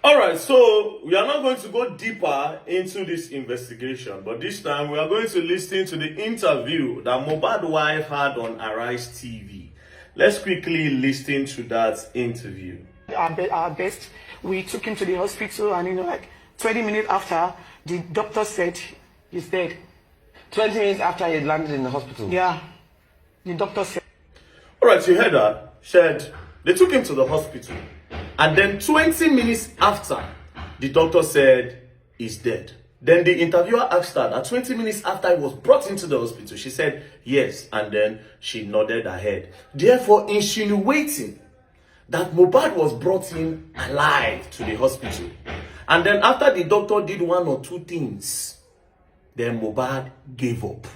All right, so we are not going to go deeper into this investigation, but this time we are going to listen to the interview that Mohbad's wife had on Arise TV. Let's quickly listen to that interview. Our best, we took him to the hospital, and like 20 minutes after, the doctor said he's dead. 20 minutes after he landed in the hospital? Yeah, the doctor said. All right, you heard that? Said they took him to the hospital. And then 20 minutes after, the doctor said he's dead. Then the interviewer asked her that 20 minutes after he was brought into the hospital, she said yes, and then she nodded her head. Therefore, insinuating that Mohbad was brought in alive to the hospital. And then after the doctor did one or two things, then Mohbad gave up.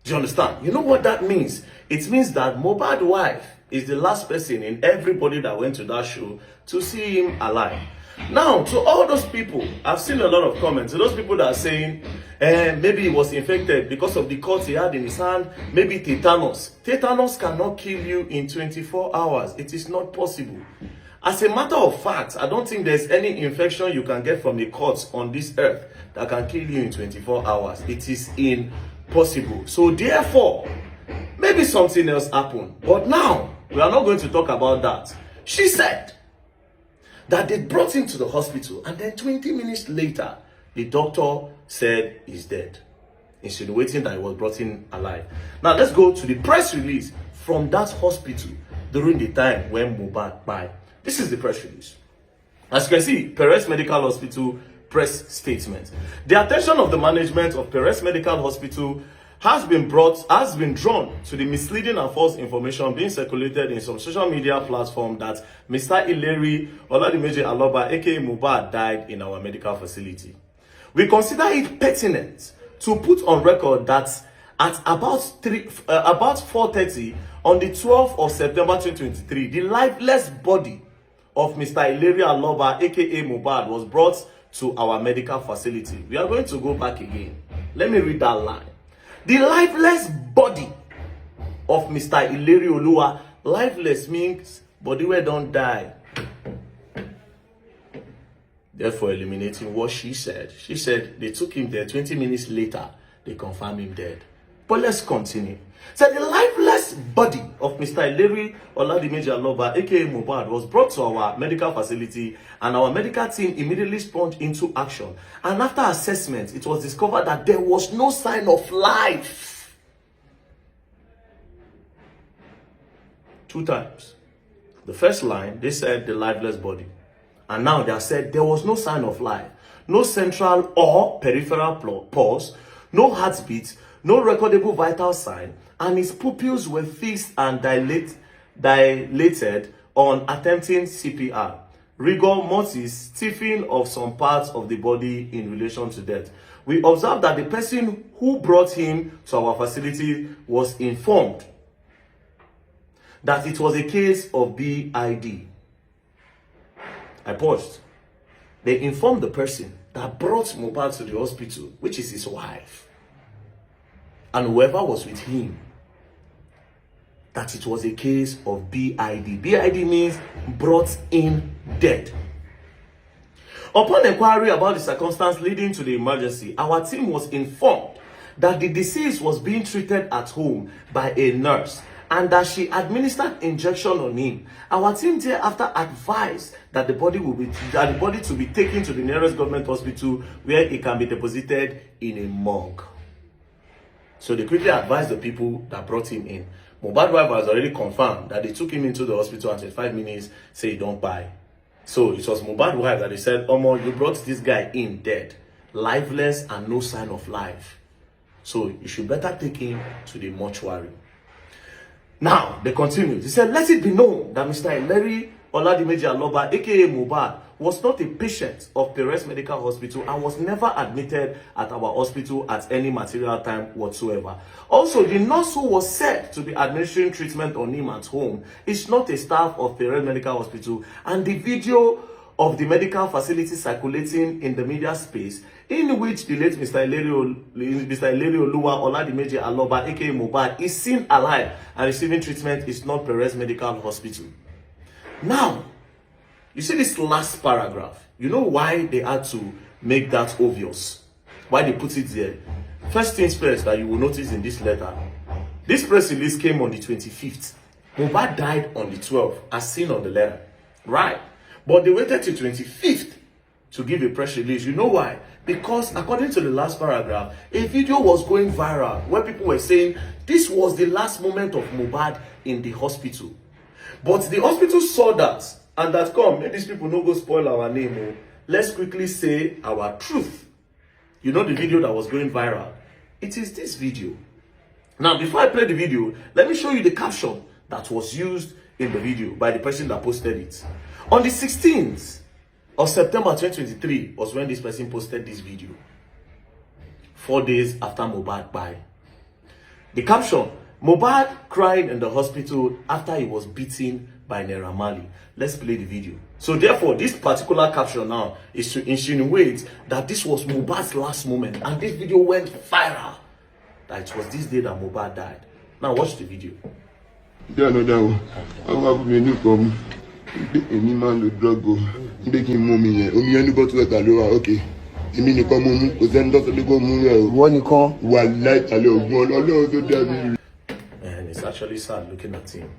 Do you understand? You know what that means? It means that Mohbad's wife is the last person in everybody that went to that show to see him alive. Now, to all those people, I've seen a lot of comments. To those people that are saying, maybe he was infected because of the cuts he had in his hand, maybe tetanus. Tetanus cannot kill you in 24 hours. It is not possible. As a matter of fact, I don't think there's any infection you can get from the cuts on this earth that can kill you in 24 hours. It is impossible. So therefore, maybe something else happened. But now, we are not going to talk about that. She said that they brought him to the hospital, and then 20 minutes later, the doctor said he's dead, insinuating that he was brought in alive. Now, let's go to the press release from that hospital during the time when Mohbad died. This is the press release. As you can see, Perez Medical Hospital press statement. The attention of the management of Perez Medical Hospital has been drawn to the misleading and false information being circulated in some social media platform that Mr. Ileri Oladimeji Aloba, aka Mohbad, died in our medical facility. We consider it pertinent to put on record that at about 4:30 on the 12th of September 2023, the lifeless body of Mr. Ileri Aloba, aka Mohbad, was brought to our medical facility. We are going to go back again. Let me read that line. The lifeless body of Mr. Ileri Oluwa. Lifeless means body where don't die. Therefore, eliminating what she said. She said they took him there 20 minutes later. They confirmed him dead. But let's continue. So the lifeless body of Mr. Ileri Oladimeji Aloba, aka Mohbad, was brought to our medical facility, and our medical team immediately sprung into action. And after assessment, it was discovered that there was no sign of life. 2 times. The first line, they said the lifeless body. And now they have said there was no sign of life. No central or peripheral pulse, no heartbeat, no recordable vital sign, and his pupils were fixed and dilated on attempting CPR. Rigor mortis, stiffening of some parts of the body in relation to death. We observed that the person who brought him to our facility was informed that it was a case of BID. I paused. They informed the person that brought Mohbad to the hospital, which is his wife, and whoever was with him, that it was a case of BID. BID means brought in dead. Upon inquiry about the circumstance leading to the emergency, our team was informed that the deceased was being treated at home by a nurse and that she administered injection on him. Our team thereafter advised that the body to be taken to the nearest government hospital where it can be deposited in a morgue. So they quickly advised the people that brought him in. Mohbad's wife has already confirmed that they took him into the hospital and 25 minutes say he don't buy. So it was Mohbad's wife that they said, Omo, you brought this guy in dead, lifeless and no sign of life. So you should better take him to the mortuary. Now, they continued. They said, let it be known that Mr. Ileri Oladimeji Aloba, aka Mohbad, was not a patient of Perez Medical Hospital and was never admitted at our hospital at any material time whatsoever. Also, the nurse who was said to be administering treatment on him at home is not a staff of Perez Medical Hospital, and the video of the medical facility circulating in the media space in which the late Mr. Ileri Oluwa Oladimeji Aloba, aka Mohbad, is seen alive and receiving treatment is not Perez Medical Hospital. Now, You see this last paragraph. You know why they had to make that obvious? Why they put it there? First things first that you will notice in this letter. This press release came on the 25th. Mohbad died on the 12th, as seen on the letter. Right? But they waited till 25th to give a press release. You know why? Because according to the last paragraph, a video was going viral where people were saying this was the last moment of Mohbad in the hospital. But the hospital saw that and that, come, let these people no go spoil our name. Oh. Let's quickly say our truth. You know the video that was going viral? It is this video. Now, before I play the video, let me show you the caption that was used in the video by the person that posted it. On the 16th of September 2023 was when this person posted this video. 4 days after Mohbad died. The caption, Mohbad crying in the hospital after he was beaten by Naira Marley. Let's play the video. So therefore, this particular caption now is to insinuate that this was Mohbad's last moment, and this video went viral. That it was this day that Mohbad died. Now watch the video. Yeah, no, that one. I'm having a come. Any man with drug go. Making mommy. Only got to let alone. Okay. You mean you come home? Because then that's the go move. One you come. One light alone. One alone. And it's actually sad looking at him.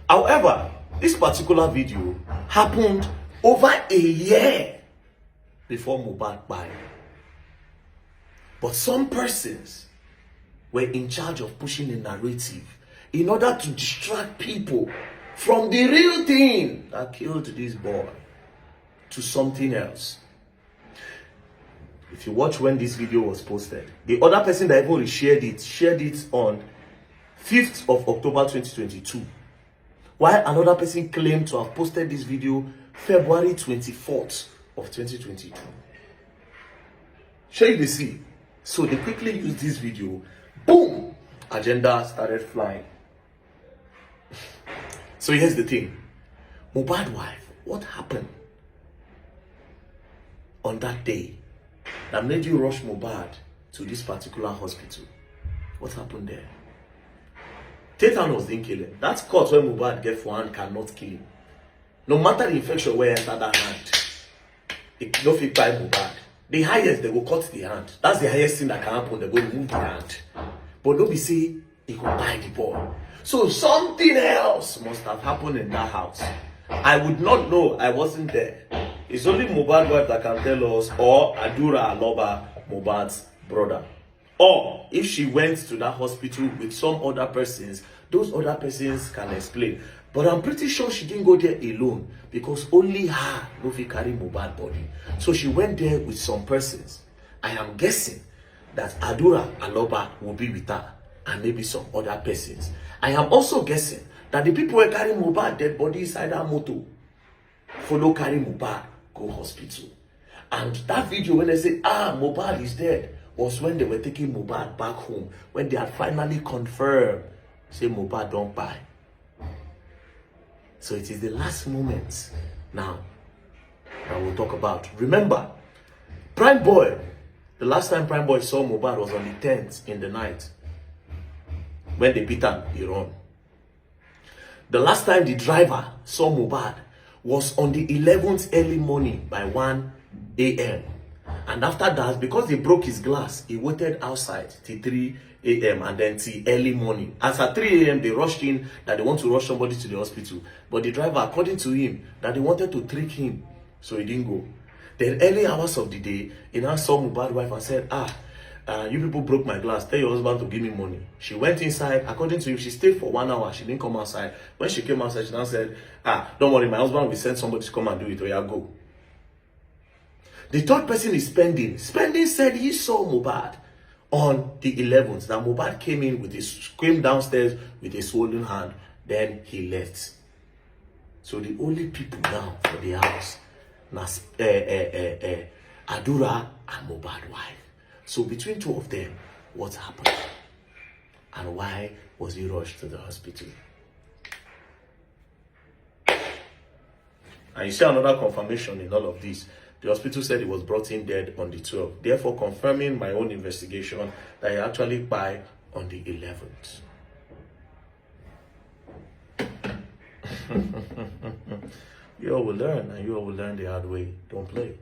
However, this particular video happened over a year before Mohbad died. But some persons were in charge of pushing a narrative in order to distract people from the real thing that killed this boy to something else. If you watch when this video was posted, the other person that even shared it on 5th of October 2022, while another person claimed to have posted this video February 24th of 2022. Shall you see? So they quickly used this video. Boom! Agenda started flying. So here's the thing. Mohbad's wife, what happened on that day that made you rush Mohbad to this particular hospital? What happened there? Tetanus didn't kill him. That cut where Mohbad get for hand cannot kill him. No matter the infection where enter that hand, it no fit buy Mohbad. The highest, they will cut the hand. That's the highest thing that can happen. They go remove the hand. But don't be say he could buy the boy. So something else must have happened in that house. I would not know. I wasn't there. It's only Mohbad's wife that can tell us, or Adura Aloba, Mohbad's brother. Or if she went to that hospital with some other persons, those other persons can explain. But I'm pretty sure she didn't go there alone because only her no fit carry Mohbad body. So she went there with some persons. I am guessing that Adura Aloba will be with her and maybe some other persons. I am also guessing that the people who carry Mohbad dead body inside that motor follow carry Mohbad go hospital. And that video when they say, Mohbad is dead, was when they were taking Mohbad back home, when they had finally confirmed, say Mohbad don't buy. So it is the last moments now that we'll talk about. Remember, Prime Boy, the last time Prime Boy saw Mohbad was on the 10th in the night. When they beat him, he run. The last time the driver saw Mohbad was on the 11th early morning by 1 a.m. And after that, because they broke his glass, he waited outside till 3 a.m. and then till early morning. As at 3 a.m., they rushed in that they want to rush somebody to the hospital. But the driver, according to him, that they wanted to trick him, so he didn't go. Then early hours of the day, he now saw Mohbad's wife and said, you people broke my glass. Tell your husband to give me money. She went inside. According to him, she stayed for 1 hour. She didn't come outside. When she came outside, she now said, don't worry, my husband will send somebody to come and do it. Or you go. The third person is Spending. Spending said he saw Mohbad on the 11th. That Mohbad came in with came downstairs with a swollen hand. Then he left. So the only people now for the house, Adura and Mohbad's wife. So between two of them, what happened? And why was he rushed to the hospital? And you see another confirmation in all of this. The hospital said he was brought in dead on the 12th, therefore confirming my own investigation that he actually died on the 11th. you all will learn, and you all will learn the hard way. Don't play.